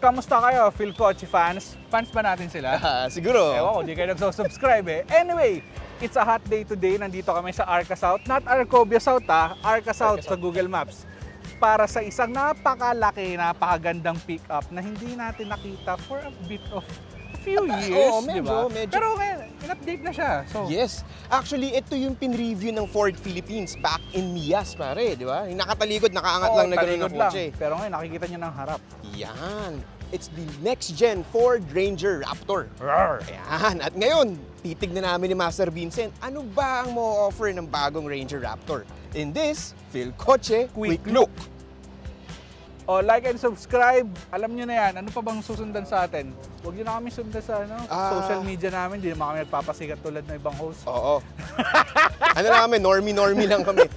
kamusta kayo, Philkotse fans? Fans ba natin sila? Siguro. Ewan ko, di kayo nagsusubscribe eh. Anyway, it's a hot day today. Nandito kami sa Arca South. Not Arcovia South ha, Arca South sa Google Maps. Para sa isang napakalaki, napakagandang pick-up na hindi natin nakita for a bit of few years, Oo, di ba? medyo. Pero okay, in-update na siya. So, Yes. Actually, ito yung pin-review ng Ford Philippines back in Mias, pare, di ba? Yung nakatalikod, nakaangat lang na gano'n ng kotse. Pero ngayon, nakikita niyo ng harap. Yan. It's the next-gen Ford Ranger Raptor. Roar! Ayan. At ngayon, titignan namin ni Master Vincent, ano ba ang mo-offer ng bagong Ranger Raptor? In this, Philkotse Quick Look. O, like and subscribe. Alam nyo na yan. Ano pa bang susundan sa atin? Huwag nyo na kami sundan sa social media namin. Hindi naman kami nagpapasikat tulad ng ibang host. Oo. Ano lang kami, normie lang kami.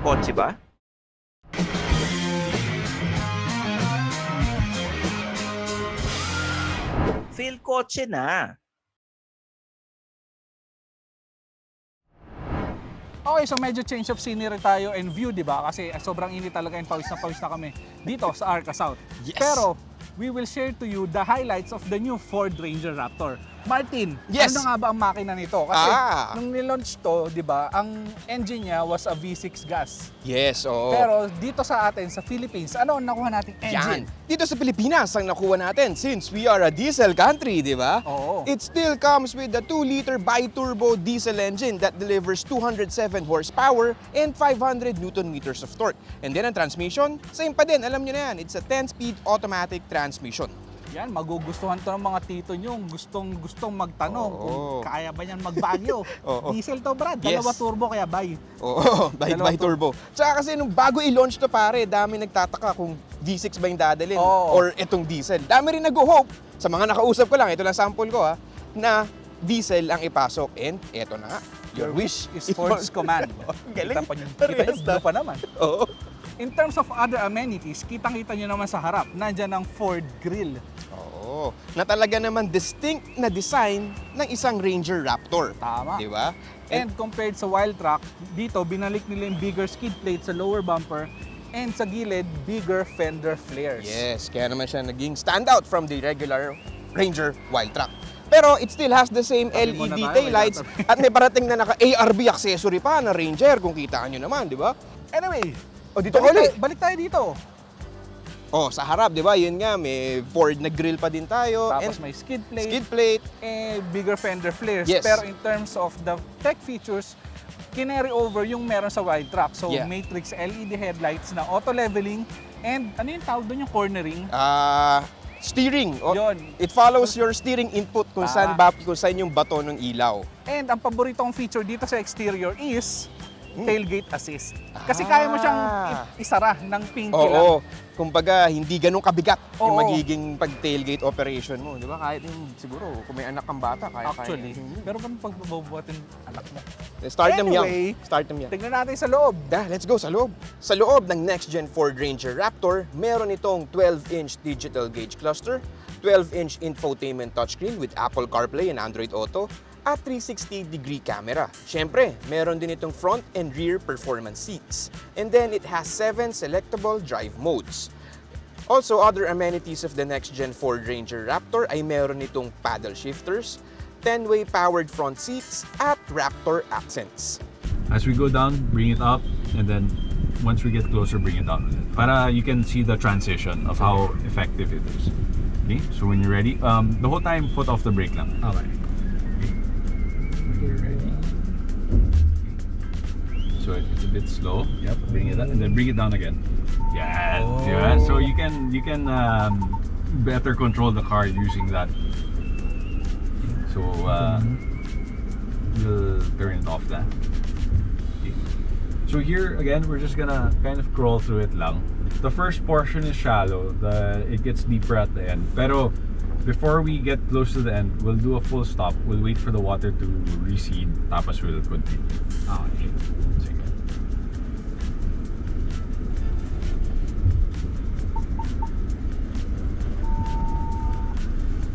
Kotse ba? Philkotse na. Okay, so medyo change of scenery tayo and view, di ba? Kasi sobrang init talaga and pawis na kami dito sa Arca South. Yes. Pero, we will share to you the highlights of the new Ford Ranger Raptor. Martin, Yes. ano nga ba ang makina nito? Kasi Ah. nung nilaunch to, di ba, ang engine niya was a V6 gas. Yes, oo. Pero dito sa atin, sa Philippines, ano ang nakuha nating engine? Yan. Dito sa Pilipinas ang nakuha natin since we are a diesel country, di ba? Oo. It still comes with the 2-liter bi-turbo diesel engine that delivers 207 horsepower and 500 Newton meters of torque. And then ang transmission, same pa din, alam nyo na yan, it's a 10-speed automatic transmission. Yan, magugustuhan to ng mga tito nyo. Gustong magtanong Oo. kung kaya ba yan magbagyo. Oo. Diesel to, Brad. Yes. Dalawa turbo, kaya buy. Oo, Dalawa bi-turbo. Tsaka kasi nung bago i-launch to pare, dami nagtataka kung V6 ba yung dadalhin Oo. or itong diesel. Dami rin nag-hope, sa mga nakausap ko lang, ito lang sample ko na diesel ang ipasok. And eto na nga, your wish is Ford's command. Galing. Kita nyo pa naman. Oo. In terms of other amenities, kitang-kita nyo naman sa harap, nandyan ang Ford Grill. Oo. Na talaga naman distinct na design ng isang Ranger Raptor. Tama. Di ba? And compared sa Wild Track, dito binalik nila yung bigger skid plate sa lower bumper and sa gilid, bigger fender flares. Yes, kaya naman siya naging standout from the regular Ranger Wild Track. Pero it still has the same Sabi mo na LED tayo, taillights may at may parating na naka-ARB accessory pa na Ranger kung kitaan nyo naman, di ba? Anyway, O dito ulit. balik tayo dito. Oh, sa harap, di ba? Yun nga, may Ford na grill pa din tayo. Tapos and may skid plate, skid plate. bigger fender flares. Yes. Pero in terms of the tech features, kinary over yung meron sa Wild Track. So, Yeah. matrix LED headlights na auto leveling and ano yung tawag doon, yung cornering? Steering. Oh, Yun. it follows your steering input kung saan yung bato ng ilaw. And ang paboritong feature dito sa exterior is tailgate assist. Kasi kaya mo siyang isara ng pinky lang. Oo. Kumbaga, hindi ganun kabigat yung Oo. magiging pag-tailgate operation mo. Di ba? Kahit yung, siguro, kung may anak kang bata, kaya Actually. kaya. Pero paano pagbababuhatin anak mo? Start them young. Anyway, Start them young. Tignan natin sa loob. Let's go sa loob. Sa loob ng next-gen Ford Ranger Raptor, meron itong 12-inch digital gauge cluster, 12-inch infotainment touchscreen with Apple CarPlay and Android Auto, at 360-degree camera. Siyempre, meron din itong front and rear performance seats. And then, it has 7 selectable drive modes. Also, other amenities of the next-gen Ford Ranger Raptor ay meron itong paddle shifters, 10-way powered front seats, at Raptor accents. As we go down, bring it up, and then once we get closer, bring it down. Para you can see the transition of how effective it is. Okay, so when you're ready, the whole time, foot off the brake lang. Okay. When you're ready. So it's a bit slow. Yep, bring it up, and then bring it down again. Yeah, yeah. So you can better control the car using that. So we'll turn it off that. Okay. So here again, we're just gonna kind of crawl through it lang. The first portion is shallow. It gets deeper at the end. Pero before we get close to the end, we'll do a full stop. We'll wait for the water to recede, tapos we'll continue. Okay. Sige.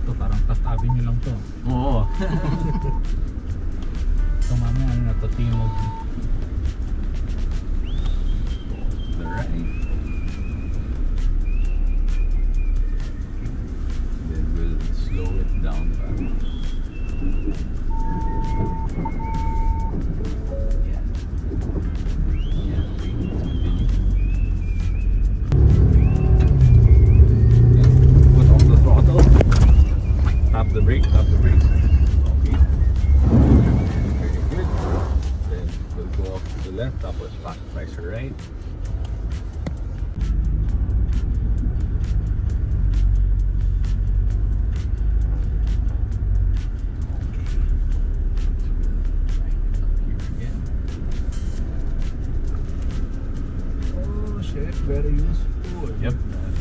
Ito parang tatabi nyo lang to. Oo. Ito mamaya ano na to, timog. The right. Then we'll slow it down back. Yeah. Yeah, okay. Let's continue. Put on the throttle. Tap the brake, tap the brake. Okay. Very good. Then we'll go off to the left, tapos fast pricer right. Oh shit, very useful. Yep,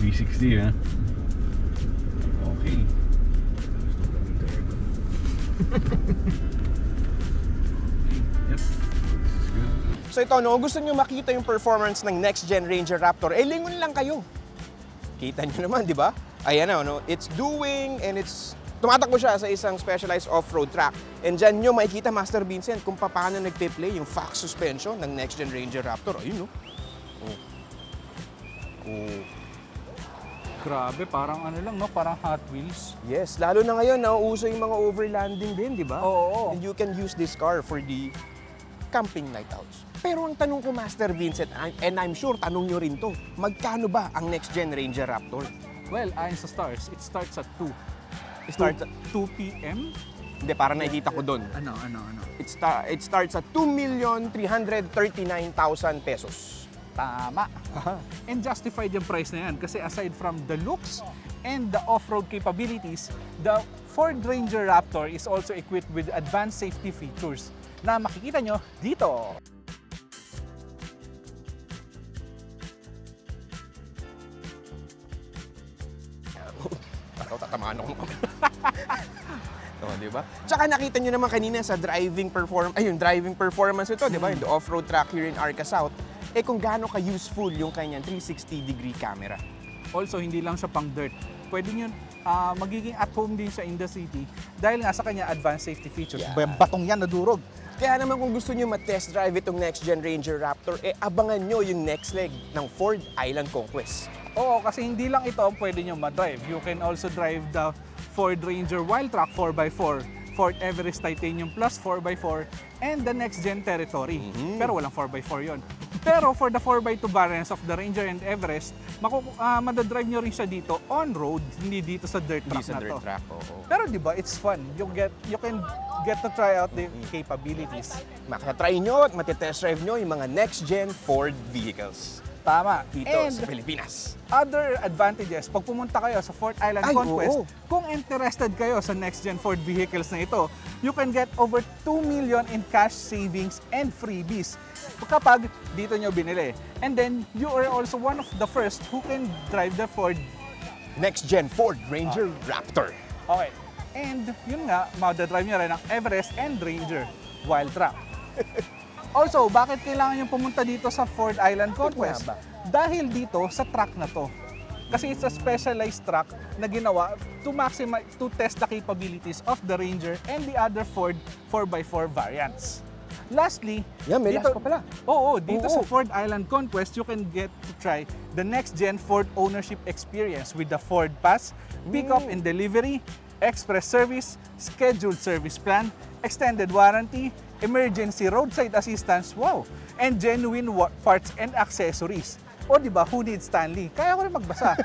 360 huh? Okay. Yep, this is good. So ito, no, gusto nyo makita yung performance ng next gen Ranger Raptor, lingon lang kayo. Kita nyo naman, di ba? Ayan na, no? It's doing and it's tumatakbo siya sa isang specialized off-road track. And dyan nyo makikita, Master Vincent, kung paano nagpe-play yung FAX suspension ng next gen Ranger Raptor. Ayun, no? Oh. Oh. Grabe, parang ano lang, no? Parang Hot Wheels. Yes, lalo na ngayon, nauuso yung mga overlanding din, di ba? Oo. And you can use this car for the camping night outs. Pero ang tanong ko, Master Vincent, and I'm sure tanong nyo rin to, magkano ba ang next gen Ranger Raptor? Well, ayon sa stars, it starts at 2. It starts at 2 p.m. Hindi, parang nakikita ko doon. Ano? It starts at 2,339,000 pesos. Tama. And justified yung price na yan kasi aside from the looks and the off-road capabilities, the Ford Ranger Raptor is also equipped with advanced safety features na makikita nyo dito. Parang tatamaan ako. Di ba? Tsaka nakita nyo naman kanina sa driving performance ito, di ba? Yung off-road track here in Arca South, kung gaano ka-useful yung kanyang 360-degree camera. Also, hindi lang siya pang dirt. Pwede nyo magiging at home din siya in the city dahil nga sa kanya advanced safety features. Yeah. Batong yan nadurog. Kaya naman kung gusto nyo ma-test drive itong next gen Ranger Raptor, abangan nyo yung next leg ng Ford Island Conquest. Oo, kasi hindi lang ito ang pwede nyo ma-drive. You can also drive the Ford Ranger Wild Track 4x4, Ford Everest Titanium Plus 4x4, and the next gen Territory. Pero walang 4x4 yon. Pero for the 4x2 variants of the Ranger and Everest, madadrive nyo rin siya dito on-road, hindi dito sa dirt track Hindi sa na dirt to. track, oo. Pero di ba, it's fun. You can get to try out the capabilities. Makatry nyo at matitest drive nyo yung mga next gen Ford vehicles Tama. dito And sa Pilipinas. other advantages, pag pumunta kayo sa Ford Island Ay, Conquest, oo. kung interested kayo sa next-gen Ford vehicles na ito, you can get over 2 million in cash savings and freebies kapag dito nyo binili. And then, you are also one of the first who can drive the Ford. Next gen Ford Ranger Raptor. Okay. And yun nga, madadrive nyo rin ang Everest and Ranger Wild Track. Also, bakit kailangan yung pumunta dito sa Ford Island Conquest? Ba? Dahil dito sa track na to. Kasi it's a specialized track na ginawa to test the capabilities of the Ranger and the other Ford 4x4 variants. Lastly, Yan, may last pa pala. Oo, dito Oo. sa Ford Island Conquest, you can get to try the next-gen Ford ownership experience with the Ford Pass, pick-up and delivery, express service, scheduled service plan, extended warranty, emergency roadside assistance, wow, and genuine parts and accessories. O di ba, who needs Stanley? Kaya ko rin magbasa.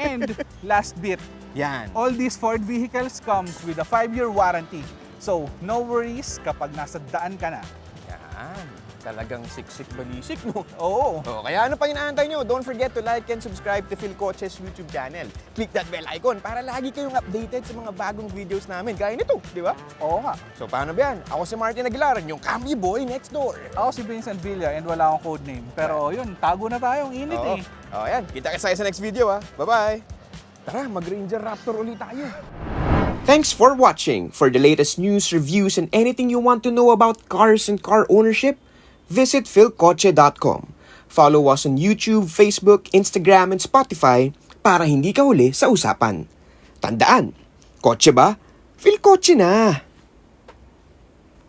And last bit, Yan. all these Ford vehicles comes with a 5-year warranty. So, no worries kapag nasa daan ka na. Yan. Talagang siksik-balisik, no? Oo. Kaya ano pa inaantay nyo? Don't forget to like and subscribe to Philkotse's YouTube channel. Click that bell icon para lagi kayong updated sa mga bagong videos namin. Gaya nito, di ba? Oo nga. So paano ba yan? Ako si Martin Aguilar, yung Cambie Boy next door. Ako si Vincent Villa and wala akong codename. Pero yun, tago na tayo, ang init eh. Yan. Kita kayo sa next video, ha? Bye-bye! Tara, mag-Ranger Raptor ulit tayo. Thanks for watching. For the latest news, reviews, and anything you want to know about cars and car ownership, visit philkotse.com. Follow us on YouTube, Facebook, Instagram, and Spotify para hindi ka huli sa usapan. Tandaan, kotse ba? Philkotse na!